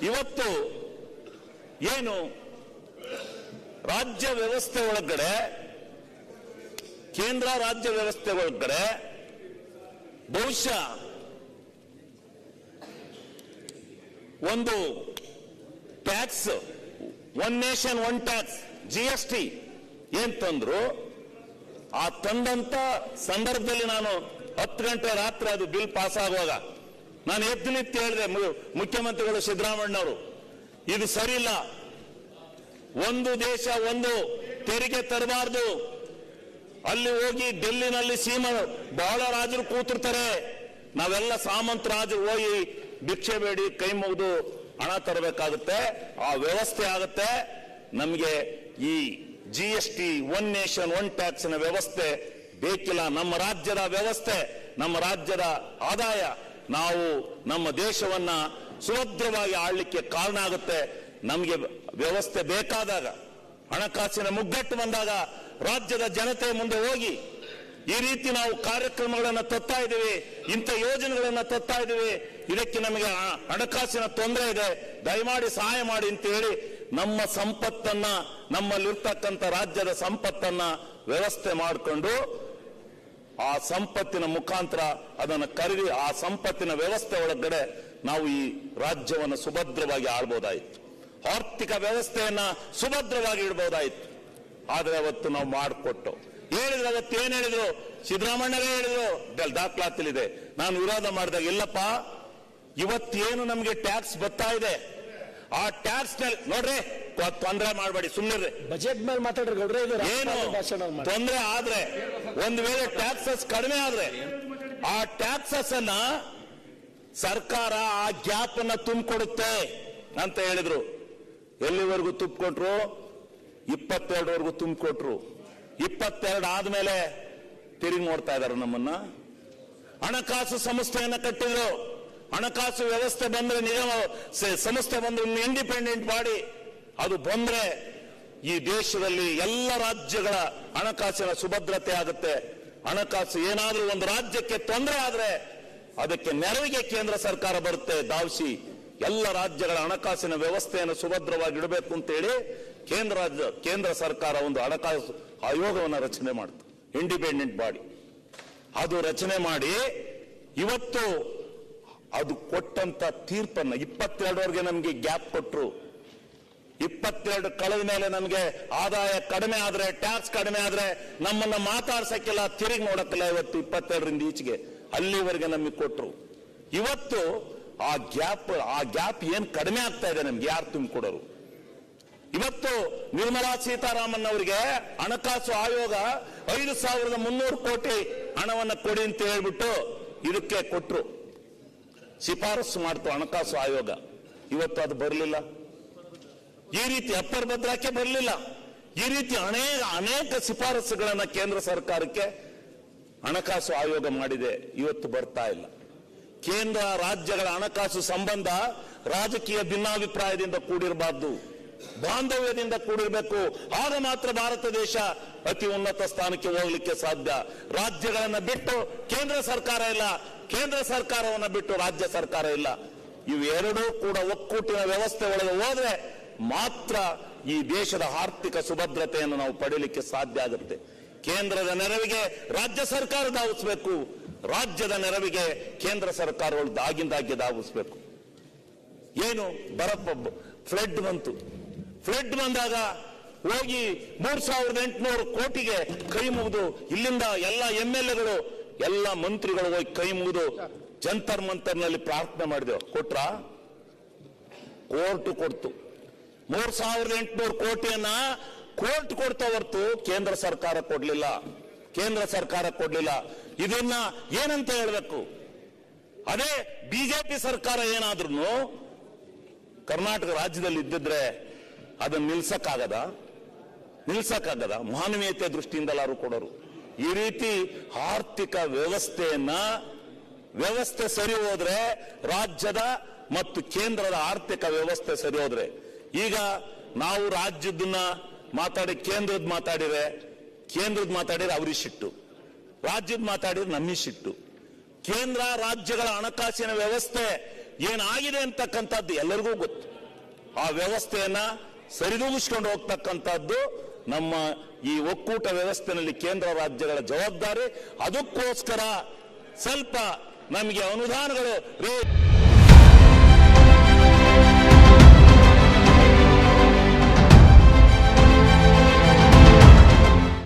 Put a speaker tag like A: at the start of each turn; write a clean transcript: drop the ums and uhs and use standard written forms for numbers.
A: ಇವತ್ತು ಏನು ರಾಜ್ಯ ವ್ಯವಸ್ಥೆ ಒಳಗಡೆ, ಕೇಂದ್ರ ರಾಜ್ಯ ವ್ಯವಸ್ಥೆ ಒಳಗಡೆ ಬಹುಶಃ ಒಂದು tax, one nation one tax, GST ಏನ್ ತಂದ್ರು, ಆ ತಂದಂತ ಸಂದರ್ಭದಲ್ಲಿ ನಾನು 10 ಗಂಟೆ ರಾತ್ರಿ ಅದು ಬಿಲ್ ಪಾಸ್ ಆಗುವಾಗ ನಾನು ಎದ್ದು ನಿಂತು ಹೇಳಿದೆ, ಮುಖ್ಯಮಂತ್ರಿಗಳು ಸಿದ್ದರಾಮಯ್ಯನವರು ಇದು ಸರಿ ಇಲ್ಲ, ಒಂದು ದೇಶ ಒಂದು ತೆರಿಗೆ ತರಬಾರ್ದು, ಅಲ್ಲಿ ಹೋಗಿ ಡೆಲ್ಲಿನಲ್ಲಿ ಬಹಳ ರಾಜರು ಕೂತಿರ್ತಾರೆ, ನಾವೆಲ್ಲ ಸಾಮಂತ ರಾಜರು ಹೋಗಿ ಭಿಕ್ಷೆ ಬೇಡಿ ಕೈ ಮುಗಿದು ಹಣ ತರಬೇಕಾಗುತ್ತೆ, ಆ ವ್ಯವಸ್ಥೆ ಆಗುತ್ತೆ. ನಮಗೆ ಈ GST, one nation one tax ನ ವ್ಯವಸ್ಥೆ ಬೇಕಿಲ್ಲ. ನಮ್ಮ ರಾಜ್ಯದ ವ್ಯವಸ್ಥೆ, ನಮ್ಮ ರಾಜ್ಯದ ಆದಾಯ, ನಾವು ನಮ್ಮ ದೇಶವನ್ನ ಸುಭದ್ರವಾಗಿ ಆಳ್ಲಿಕ್ಕೆ ಕಾರಣ ಆಗುತ್ತೆ. ನಮಗೆ ವ್ಯವಸ್ಥೆ ಬೇಕಾದಾಗ, ಹಣಕಾಸಿನ ಮುಗ್ಗಟ್ಟು ಬಂದಾಗ ರಾಜ್ಯದ ಜನತೆ ಮುಂದೆ ಹೋಗಿ ಈ ರೀತಿ ನಾವು ಕಾರ್ಯಕ್ರಮಗಳನ್ನು ತರ್ತಾ ಇದ್ದೀವಿ, ಇಂಥ ಯೋಜನೆಗಳನ್ನ ತರ್ತಾ ಇದ್ದೀವಿ, ಇದಕ್ಕೆ ನಮಗೆ ಹಣಕಾಸಿನ ತೊಂದರೆ ಇದೆ, ದಯಮಾಡಿ ಸಹಾಯ ಮಾಡಿ ಅಂತ ಹೇಳಿ ನಮ್ಮ ಸಂಪತ್ತನ್ನ, ನಮ್ಮಲ್ಲಿರ್ತಕ್ಕಂಥ ರಾಜ್ಯದ ಸಂಪತ್ತನ್ನ ವ್ಯವಸ್ಥೆ ಮಾಡಿಕೊಂಡು ಆ ಸಂಪತ್ತಿನ ಮುಖಾಂತರ ಅದನ್ನು ಖರೀದಿ, ಆ ಸಂಪತ್ತಿನ ವ್ಯವಸ್ಥೆ ಒಳಗಡೆ ನಾವು ಈ ರಾಜ್ಯವನ್ನು ಸುಭದ್ರವಾಗಿ ಆಳ್ಬೋದಾಯಿತು, ಆರ್ಥಿಕ ವ್ಯವಸ್ಥೆಯನ್ನ ಸುಭದ್ರವಾಗಿ ಇಡಬಹುದಾಯಿತು. ಆದ್ರೆ ಅವತ್ತು ನಾವು ಮಾಡಿಕೊಟ್ಟು ಹೇಳಿದ್ರು, ಅವತ್ತು ಏನ್ ಹೇಳಿದ್ರು, ಸಿದ್ದರಾಮಯ್ಯರೇ ಹೇಳಿದ್ರು, ದಾಖಲಾತಿಲಿದೆ, ನಾನು ವಿರೋಧ ಮಾಡಿದಾಗ, ಇಲ್ಲಪ್ಪ ಇವತ್ತೇನು ನಮಗೆ ಟ್ಯಾಕ್ಸ್ ಬರ್ತಾ ಇದೆ, ಆ ಟ್ಯಾಕ್ಸ್ ನಲ್ಲಿ ನೋಡ್ರಿ ತೊಂದರೆ ಮಾಡಬೇಡಿ, ಸುಮ್ಮನೆ
B: ಬಜೆಟ್ ಮೇಲೆ ಮಾತಾಡ್ರಿ ಗೌಡ್ರೆ,
A: ಏನು ತೊಂದರೆ ಆದ್ರೆ, ಒಂದು ವೇಳೆ ಟ್ಯಾಕ್ಸಸ್ ಕಡಿಮೆ ಆದ್ರೆ ಆ ಟ್ಯಾಕ್ಸಸ್ ಅನ್ನ ಸರ್ಕಾರ ಆ ಗ್ಯಾಪ್ ಅನ್ನ ತುಂಬಿಕೊಡುತ್ತೆ ಅಂತ ಹೇಳಿದ್ರು. ಎಲ್ಲಿವರೆಗೂ ತುಂಬಿಕೊಟ್ರು? 22ವರೆಗೂ ತುಂಬಿಕೊಟ್ರು. 22 ಆದ್ಮೇಲೆ ತಿರುಗಿ ನೋಡ್ತಾ ಇದಾರೆ ನಮ್ಮನ್ನ. ಹಣಕಾಸು ಸಂಸ್ಥೆಯನ್ನ ಕಟ್ಟಿದ್ರು, ಹಣಕಾಸು ವ್ಯವಸ್ಥೆ ಬಂದ್ರೆ, ನಿಗಮ ಸಂಸ್ಥೆ ಬಂದ್ರೆ, ಇಂಡಿಪೆಂಡೆಂಟ್ ಬಾಡಿ ಅದು ಬಂದ್ರೆ ಈ ದೇಶದಲ್ಲಿ ಎಲ್ಲ ರಾಜ್ಯಗಳ ಹಣಕಾಸಿನ ಸುಭದ್ರತೆ ಆಗುತ್ತೆ. ಹಣಕಾಸು ಏನಾದ್ರೂ ಒಂದು ರಾಜ್ಯಕ್ಕೆ ತೊಂದರೆ ಆದ್ರೆ ಅದಕ್ಕೆ ನೆರವಿಗೆ ಕೇಂದ್ರ ಸರ್ಕಾರ ಬರುತ್ತೆ ಧಾವಿಸಿ. ಎಲ್ಲ ರಾಜ್ಯಗಳ ಹಣಕಾಸಿನ ವ್ಯವಸ್ಥೆಯನ್ನು ಸುಭದ್ರವಾಗಿ ಇಡಬೇಕು ಅಂತ ಹೇಳಿ ಕೇಂದ್ರ ಸರ್ಕಾರ ಒಂದು ಹಣಕಾಸು ಆಯೋಗವನ್ನು ರಚನೆ ಮಾಡ್ತು, ಇಂಡಿಪೆಂಡೆಂಟ್ ಬಾಡಿ. ಅದು ರಚನೆ ಮಾಡಿ ಇವತ್ತು ಅದು ಕೊಟ್ಟಂತ ತೀರ್ಪನ್ನ 22ವರೆಗೆ ನಮಗೆ ಗ್ಯಾಪ್ ಕೊಟ್ಟರು. 22 ಕಳೆದ ಮೇಲೆ ನಮಗೆ ಆದಾಯ ಕಡಿಮೆ ಆದ್ರೆ, ಟ್ಯಾಕ್ಸ್ ಕಡಿಮೆ ಆದ್ರೆ ನಮ್ಮನ್ನ ಮಾತಾಡ್ಸಕ್ಕಿಲ್ಲ, ತಿರುಗಿ ನೋಡಕ್ಕಿಲ್ಲ. ಇವತ್ತು 22ರಿಂದ ಈಚೆಗೆ ಅಲ್ಲಿವರೆಗೆ ನಮಗೆ ಕೊಟ್ಟರು. ಇವತ್ತು ಆ ಗ್ಯಾಪ್ ಏನ್ ಕಡಿಮೆ ಆಗ್ತಾ ಇದೆ, ನಮ್ಗೆ ಯಾರು ತುಂಬಿಕೊಡೋರು? ಇವತ್ತು ನಿರ್ಮಲಾ ಸೀತಾರಾಮನ್ ಅವರಿಗೆ ಹಣಕಾಸು ಆಯೋಗ 5,300 ಕೋಟಿ ಹಣವನ್ನು ಕೊಡಿ ಅಂತ ಹೇಳ್ಬಿಟ್ಟು ಇದಕ್ಕೆ ಕೊಟ್ಟರು, ಶಿಫಾರಸು ಮಾಡ್ತು ಹಣಕಾಸು ಆಯೋಗ. ಇವತ್ತು ಅದು ಬರಲಿಲ್ಲ. ಈ ರೀತಿ ಅಪ್ಪರ್ ಭದ್ರಾಕ್ಕೆ ಬರಲಿಲ್ಲ. ಈ ರೀತಿ ಅನೇಕ ಶಿಫಾರಸುಗಳನ್ನ ಕೇಂದ್ರ ಸರ್ಕಾರಕ್ಕೆ ಹಣಕಾಸು ಆಯೋಗ ಮಾಡಿದೆ, ಇವತ್ತು ಬರ್ತಾ ಇಲ್ಲ. ಕೇಂದ್ರ ರಾಜ್ಯಗಳ ಹಣಕಾಸು ಸಂಬಂಧ ರಾಜಕೀಯ ಭಿನ್ನಾಭಿಪ್ರಾಯದಿಂದ ಕೂಡಿರಬಾರ್ದು, ಬಾಂಧವ್ಯದಿಂದ ಕೂಡಿರಬೇಕು. ಆಗ ಮಾತ್ರ ಭಾರತ ದೇಶ ಅತಿ ಉನ್ನತ ಸ್ಥಾನಕ್ಕೆ ಹೋಗ್ಲಿಕ್ಕೆ ಸಾಧ್ಯ. ರಾಜ್ಯಗಳನ್ನ ಬಿಟ್ಟು ಕೇಂದ್ರ ಸರ್ಕಾರ ಇಲ್ಲ, ಕೇಂದ್ರ ಸರ್ಕಾರವನ್ನ ಬಿಟ್ಟು ರಾಜ್ಯ ಸರ್ಕಾರ ಇಲ್ಲ. ಇವೆರಡೂ ಕೂಡ ಒಕ್ಕೂಟಿನ ವ್ಯವಸ್ಥೆ ಒಳಗೆ ಹೋದ್ರೆ ಮಾತ್ರ ಈ ದೇಶದ ಆರ್ಥಿಕ ಸುಭದ್ರತೆಯನ್ನು ನಾವು ಪಡೆಯಲಿಕ್ಕೆ ಸಾಧ್ಯ ಆಗುತ್ತೆ. ಕೇಂದ್ರದ ನೆರವಿಗೆ ರಾಜ್ಯ ಸರ್ಕಾರ ಧಾವಿಸಬೇಕು, ರಾಜ್ಯದ ನೆರವಿಗೆ ಕೇಂದ್ರ ಸರ್ಕಾರಗಳು ಆಗಿಂದಾಗ್ಗೆ ಧಾವಿಸಬೇಕು. ಏನು ಫ್ಲಡ್ ಬಂತು, ಫ್ಲಡ್ ಬಂದಾಗ ಹೋಗಿ 3,800 ಕೋಟಿಗೆ ಕೈ ಮುಗಿದು, ಇಲ್ಲಿಂದ ಎಲ್ಲ MLAಗಳು ಎಲ್ಲ ಮಂತ್ರಿಗಳು ಹೋಗಿ ಕೈ ಮುಗಿದು ಜಂತರ್ ಮಂತರ್ನಲ್ಲಿ ಪ್ರಾರ್ಥನೆ ಮಾಡಿದೆವು. ಕೊಟ್ರ? ಕೋರ್ಟ್ ಕೊಡ್ತು. 3,800 ಕೋಟಿಯನ್ನ ಕೋರ್ಟ್ ಕೊಡ್ತಾ ಹೊರತು ಕೇಂದ್ರ ಸರ್ಕಾರ ಕೊಡ್ಲಿಲ್ಲ, ಕೇಂದ್ರ ಸರ್ಕಾರ ಕೊಡ್ಲಿಲ್ಲ. ಇದನ್ನ ಏನಂತ ಹೇಳ್ಬೇಕು? ಅದೇ ಬಿಜೆಪಿ ಸರ್ಕಾರ ಏನಾದ್ರೂ ಕರ್ನಾಟಕ ರಾಜ್ಯದಲ್ಲಿ ಇದ್ದಿದ್ರೆ ಅದನ್ನ ನಿಲ್ಸಕ್ಕಾಗದ ಮಾನವೀಯತೆ ದೃಷ್ಟಿಯಿಂದಲಾರು ಕೊಡೋರು. ಈ ರೀತಿ ಆರ್ಥಿಕ ವ್ಯವಸ್ಥೆ ಸರಿ ಹೋದ್ರೆ, ರಾಜ್ಯದ ಮತ್ತು ಕೇಂದ್ರದ ಆರ್ಥಿಕ ವ್ಯವಸ್ಥೆ ಸರಿ ಹೋದ್ರೆ, ಈಗ ನಾವು ರಾಜ್ಯದನ್ನ ಮಾತಾಡಿ ಕೇಂದ್ರದ್ ಮಾತಾಡಿದ್ರೆ ಅವ್ರಿಗೆ ಸಿಟ್ಟು, ರಾಜ್ಯದ ಮಾತಾಡಿದ್ರೆ ನಮಗೆ ಸಿಟ್ಟು. ಕೇಂದ್ರ ರಾಜ್ಯಗಳ ಹಣಕಾಸಿನ ವ್ಯವಸ್ಥೆ ಏನಾಗಿದೆ ಅಂತಕ್ಕಂಥದ್ದು ಎಲ್ಲರಿಗೂ ಗೊತ್ತು. ಆ ವ್ಯವಸ್ಥೆಯನ್ನ ಸರಿದೂಗಿಸ್ಕೊಂಡು ಹೋಗ್ತಕ್ಕಂಥದ್ದು ನಮ್ಮ ಈ ಒಕ್ಕೂಟ ವ್ಯವಸ್ಥೆಯಲ್ಲಿ ಕೇಂದ್ರ ರಾಜ್ಯಗಳ ಜವಾಬ್ದಾರಿ. ಅದಕ್ಕೋಸ್ಕರ ಸ್ವಲ್ಪ ನಮಗೆ ಅನುದಾನಗಳು